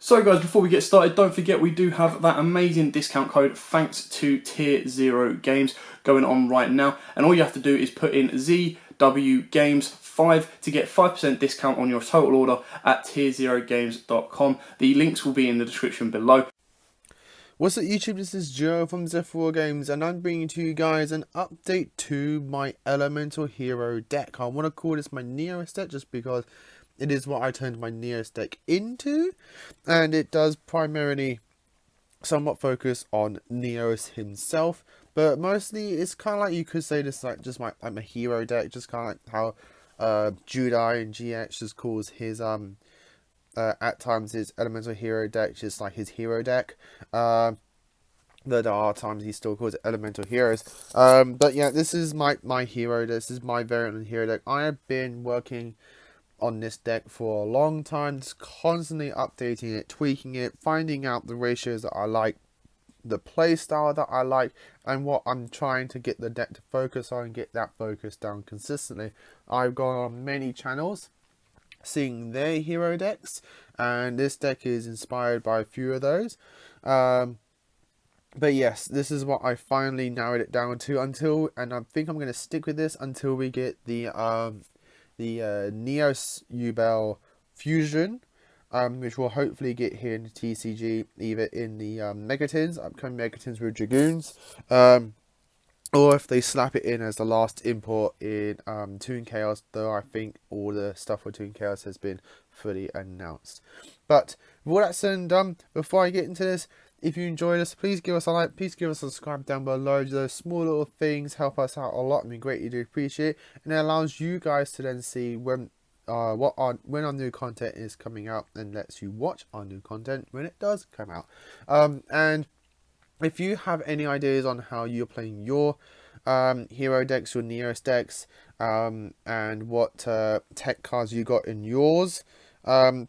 So guys, before we get started, don't forget we do have that amazing discount code thanks to Tier 0 Games going on right now. And all you have to do is put in ZW Games 5 to get 5% discount on your total order at tier0games.com. The links will be in the description below. What's up YouTube, this is Joe from YUGIOH Games and I'm bringing to you guys an update to my Elemental Hero deck. I want to call this my Neos deck just because it is what I turned my Neos deck into, and it does primarily somewhat focus on Neos himself, but mostly it's kind of like, you could say this like just my hero deck, just kind of like how Judai and GX just calls his at times his Elemental Hero deck just like his hero deck. There are times he still calls it Elemental Heroes. But yeah, this is my hero. This is my variant on hero deck. I have been working on this deck for a long time, just constantly updating it, tweaking it, finding out the ratios that I like, the play style that I like, and what I'm trying to get the deck to focus on and get that focus down consistently. I've gone on many channels seeing their hero decks, and this deck is inspired by a few of those. But yes, this is what I finally narrowed it down to and I think I'm going to stick with this until we get the Neos YUGIOH Fusion, which will hopefully get here in the TCG, either in the Megatins, upcoming Megatins with Dragoons, or if they slap it in as the last import in Toon Chaos, though I think all the stuff for Toon Chaos has been fully announced. But with all that said and done, before I get into this, if you enjoyed this, please give us a like, please give us a subscribe down below. Those small little things help us out a lot and we greatly do appreciate, and it allows you guys to then see when our new content is coming out, and lets you watch our new content when it does come out. And if you have any ideas on how you're playing your hero decks, your Neos decks, and what tech cards you got in yours,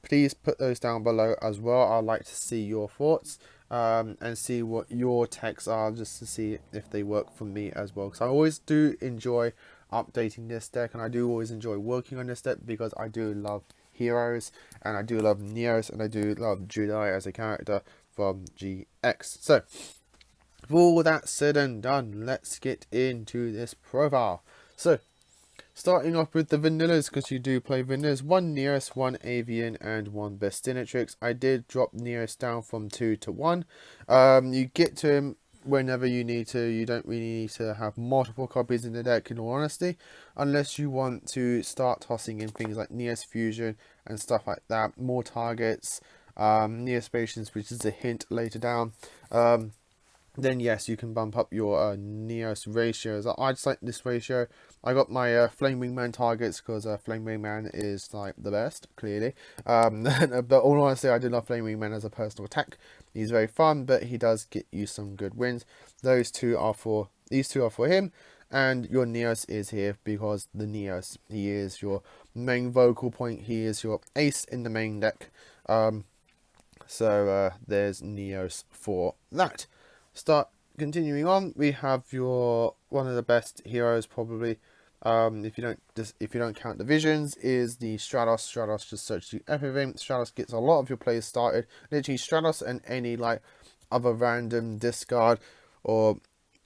please put those down below as well. I'd like to see your thoughts and see what your techs are, just to see if they work for me as well, because I always do enjoy updating this deck, and I do always enjoy working on this deck because I do love heroes, and I do love Neos, and I do love Judai as a character from GX. So with all that said and done, let's get into this profile. So starting off with the vanillas, because you do play vanillas: one Neos, one Avian, and one Bestinatrix. I did drop Neos down from 2 to 1. You get to him whenever you need to. You don't really need to have multiple copies in the deck, in all honesty, unless you want to start tossing in things like Neos Fusion and stuff like that, more targets, Neos Patience, which is a hint later down. Then yes, you can bump up your Neos ratios. I just like this ratio. I got my Flame Wingman targets because Flame Wingman is like the best, clearly. But all honestly, I do love Flame Wingman as a personal attack. He's very fun, but he does get you some good wins. These two are for him, and your Neos is here because the Neos, he is your main vocal point. He is your ace in the main deck. So there's Neos for that. Continuing on, we have your one of the best heroes probably, if you don't count the visions, is the Stratos. Stratos just searches you everything. Stratos gets a lot of your plays started. Literally Stratos and any like other random discard or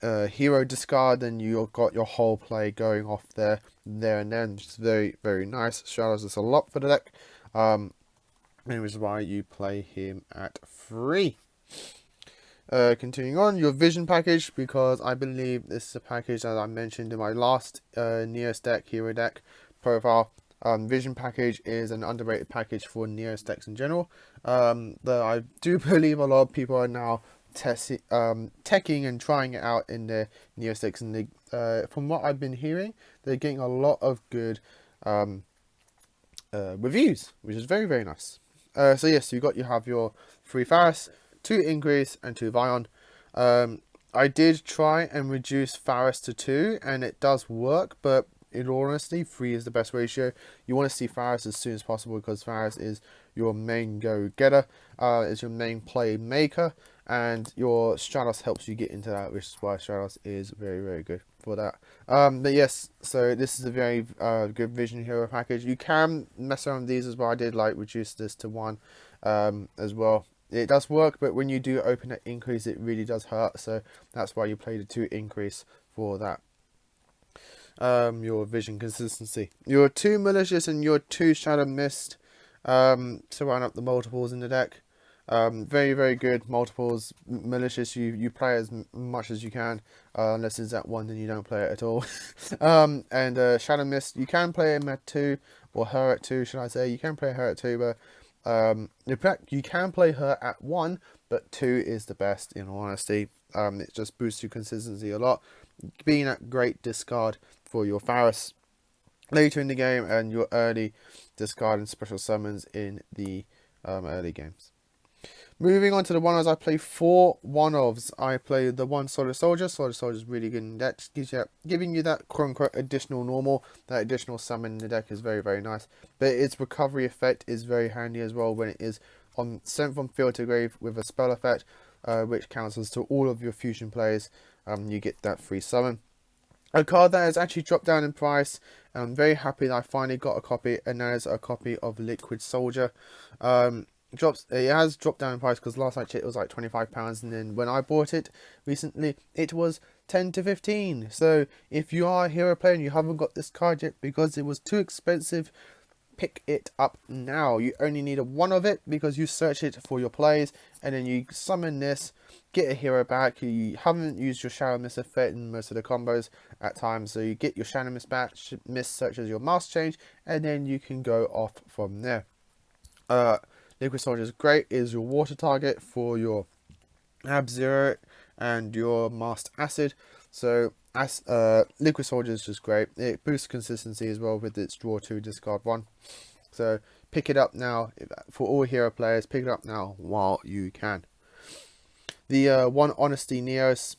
hero discard, then you've got your whole play going off there and then, which is very, very nice. Stratos is a lot for the deck, and which is why you play him at 3. Continuing on, your vision package, because I believe this is a package that I mentioned in my last Neos deck, hero deck profile. Vision package is an underrated package for Neos decks in general. That I do believe a lot of people are now teching and trying it out in their Neos decks, and from what I've been hearing, they're getting a lot of good reviews, which is very, very nice. So yes, you have your 3 Faris, 2 Increase, and 2 Vion. I did try and reduce Faris to 2, and it does work, but in all honesty, 3 is the best ratio. You want to see Faris as soon as possible, because Faris is your main go-getter, is your main play maker, and your Stratos helps you get into that, which is why Stratos is very, very good for that. But yes, so this is a very good vision hero package. You can mess around with these as well. I did like reduce this to 1 as well. It does work, but when you do open that increase, it really does hurt. So that's why you play the 2 increase for that. Your vision consistency. Your 2 malicious and your 2 shadow mist to round up the multiples in the deck. Very, very good multiples. Malicious, you play as much as you can, unless it's at 1, then you don't play it at all. And Shadow Mist, you can play him at 2, or her at 2, should I say. You can play her at 2, but in fact, you can play her at 1, but 2 is the best, in all honesty. It just boosts your consistency a lot, being a great discard for your Faris later in the game, and your early discard and special summons in the early games. Moving on to the one-offs, I play 4 one-offs. I play the 1 Solid Soldier. Solid Soldier is really good in the deck. Giving you that quote-unquote additional normal. That additional summon in the deck is very, very nice. But its recovery effect is very handy as well when it is sent from field to grave with a spell effect, which cancels to all of your fusion plays. You get that free summon. A card that has actually dropped down in price. I'm very happy that I finally got a copy, and that is a copy of Liquid Soldier. It has dropped down in price because last I checked it was like £25, and then when I bought it recently it was 10 to 15. So if you are a hero player and you haven't got this card yet because it was too expensive, pick it up now. You only need 1 of it because you search it for your plays, and then you summon this, get a hero back. You haven't used your Shadow Mist effect in most of the combos at times, so you get your Shadow Mist back, Mist searches your Mask Change, and then you can go off from there. Liquid Soldier is great. It is your water target for your Ab-Zero and your Masked Acid. So Liquid Soldier is just great. It boosts consistency as well with its draw 2, discard 1. So pick it up now for all hero players. Pick it up now while you can. The 1 Honesty Neos,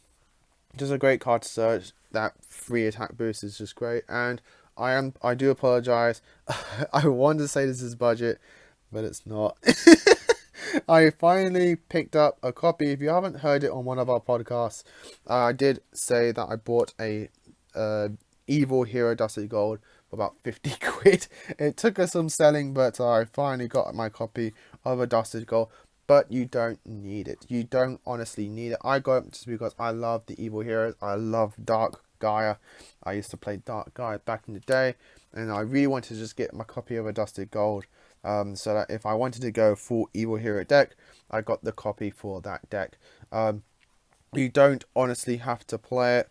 just a great card to search. That free attack boost is just great. And I do apologize. I wanted to say this is budget, but it's not. I finally picked up a copy. If you haven't heard it on one of our podcasts, I did say that I bought a Evil Hero Dusted Gold for about 50 quid. It took us some selling, but I finally got my copy of a Dusted Gold. But you don't need it. You don't honestly need it. I got it just because I love the Evil Heroes. I love Dark Gaia. I used to play Dark Gaia back in the day, and I really wanted to just get my copy of a Dusted Gold. So that if I wanted to go full Evil Hero deck, I got the copy for that deck. You don't honestly have to play it.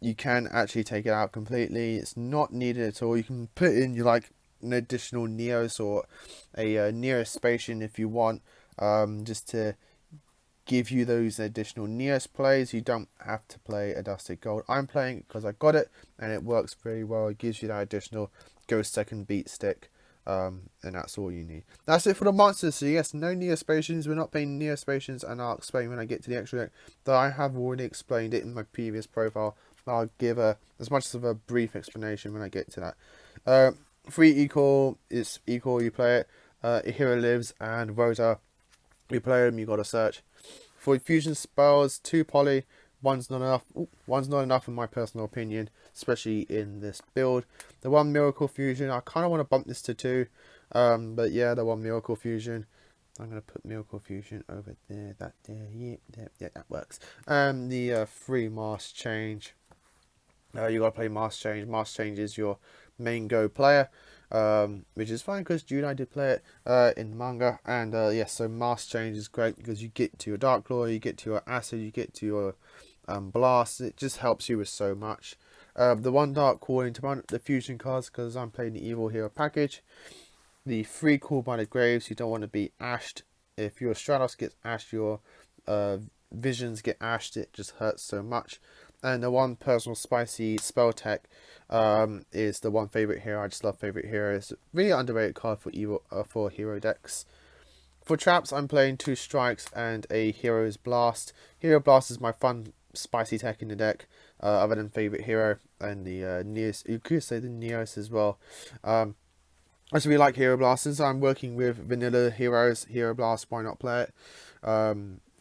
You can actually take it out completely. It's not needed at all. You can put in an additional Neos or a Neospatian if you want, just to give you those additional Neos plays. You don't have to play a Dusted Gold. I'm playing it because I got it and it works very well. It gives you that additional Ghost Second Beat stick. And that's all you need. That's it for the monsters. So yes, no Neospatians. We're not playing Neospatians, and I'll explain when I get to the actual deck. Though I have already explained it in my previous profile. I'll give as much of a brief explanation when I get to that. 3 equal is equal. You play it. A hero lives, and Rota. You play them. You got to search. For fusion spells, 2 poly. One's not enough. One's not enough in my personal opinion, especially in this build. The 1 Miracle Fusion, I kind of want to bump this to 2, but yeah, the 1 Miracle Fusion. I'm gonna put Miracle Fusion over there. That there, yeah, that works. The 3 Mask Change. You gotta play Mask Change. Mask Change is your main go player, which is fine because Judai did play it in the manga. And yes, so Mask Change is great because you get to your Dark Claw, you get to your Acid, you get to your Blast. It just helps you with so much. The 1 Dark Calling to run up the fusion cards because I'm playing the Evil Hero package. The 3 Call by the Graves, you don't want to be ashed. If your Stratos gets ashed, your Visions get ashed. It just hurts so much. And the 1 Personal Spicy Spell Tech is the 1 favorite hero. I just love favorite heroes. Really underrated card for hero decks. For traps, I'm playing 2 Strikes and a Hero's Blast. Hero Blast is my fun spicy tech in the deck, other than favorite hero and the Neos. You could say the Neos as well. I just really like Hero Blast. Since I'm working with vanilla heroes, Hero Blast, why not play it?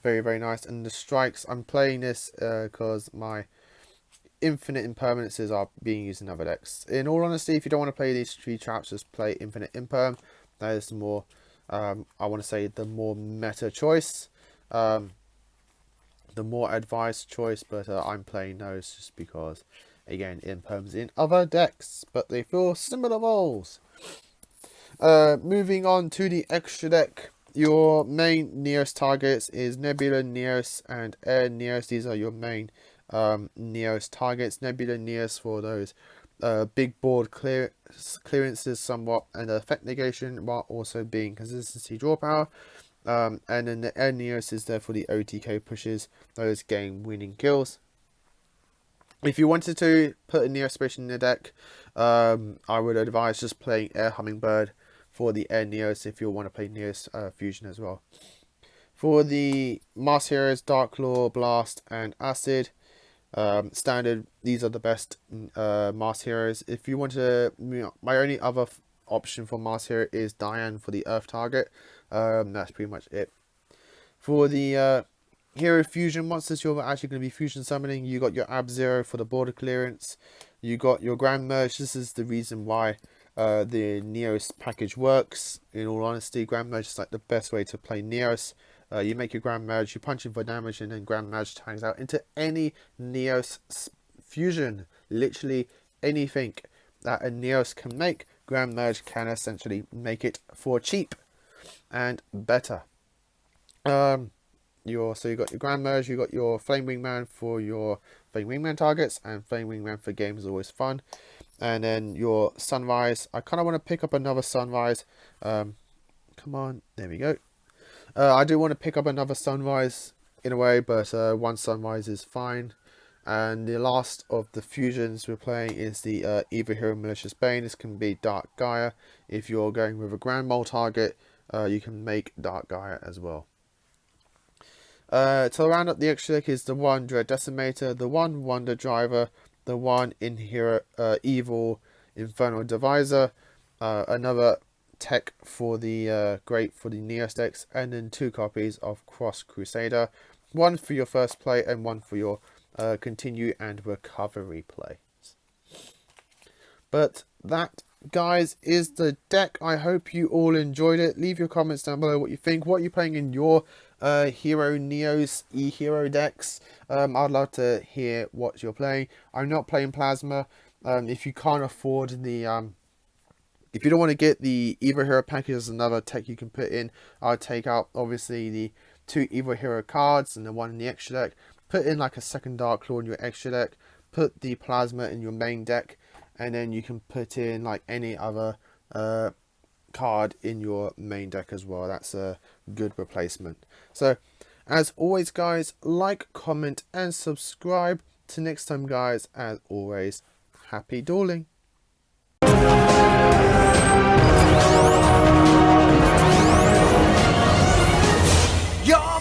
Very, very nice. And the strikes, I'm playing this because my infinite impermanences are being used in other decks. In all honesty, if you don't want to play these 3 traps, just play infinite imperm. That is the more I want to say the more meta choice, the more advised choice, but I'm playing those just because, again, imperms in other decks, but they feel similar roles. Moving on to the extra deck, your main Neos targets is Nebula Neos and Air Neos. These are your main Neos targets. Nebula Neos for those big board clearances somewhat, and effect negation, while also being consistency draw power. And then the Air Neos is there for the OTK pushes, those game winning kills. If you wanted to put a Neos special in the deck, I would advise just playing Air Hummingbird for the Air Neos if you want to play Neos Fusion as well. For the Mars Heroes, Dark Claw, Blast, and Acid, standard, these are the best Mars Heroes. If you want to, my only other option for Mars Hero is Diane for the Earth target. That's pretty much it. For the Hero Fusion monsters you're actually going to be fusion summoning, you got your Ab-Zero for the border clearance. You got your Grand Merge. This is the reason why the Neos package works. In all honesty, Grand Merge is like the best way to play Neos. You make your Grand Merge, you punch in for damage, and then Grand Merge tags out into any Neos fusion. Literally anything that a Neos can make, Grand Merge can essentially make it for cheap and better. You got your Grand Merge, you got your Flame Wingman for your Flame Wingman targets, and Flame Wingman for games is always fun. And then your Sunrise. I kind of want to pick up another Sunrise. Come on, there we go. I do want to pick up another Sunrise in a way, but one Sunrise is fine. And the last of the fusions we're playing is the Evil Hero Malicious Bane. This can be Dark Gaia. If you're going with a Grand Mole target, you can make Dark Gaia as well. To round up the extra deck is the one Dread Decimator, the one Wonder Driver, the one Evil Infernal Divisor, another tech for the great for the Neos decks, and then 2 copies of Cross Crusader, one for your first play and one for your continue and recovery plays. But that, guys, is the deck. I hope you all enjoyed it. Leave your comments down below what you think. What are you playing in your Hero Neos E-Hero decks? I'd love to hear what you're playing. I'm not playing Plasma. If you can't afford the if you don't want to get the Evil Hero package as another tech you can put in, I'll take out obviously the 2 Evil Hero cards and the one in the extra deck. Put in like a second Dark Claw in your extra deck. Put the Plasma in your main deck, and then you can put in like any other card in your main deck as well. That's a good replacement. So as always, guys, like, comment and subscribe. Till next time, guys, as always, happy dueling. You're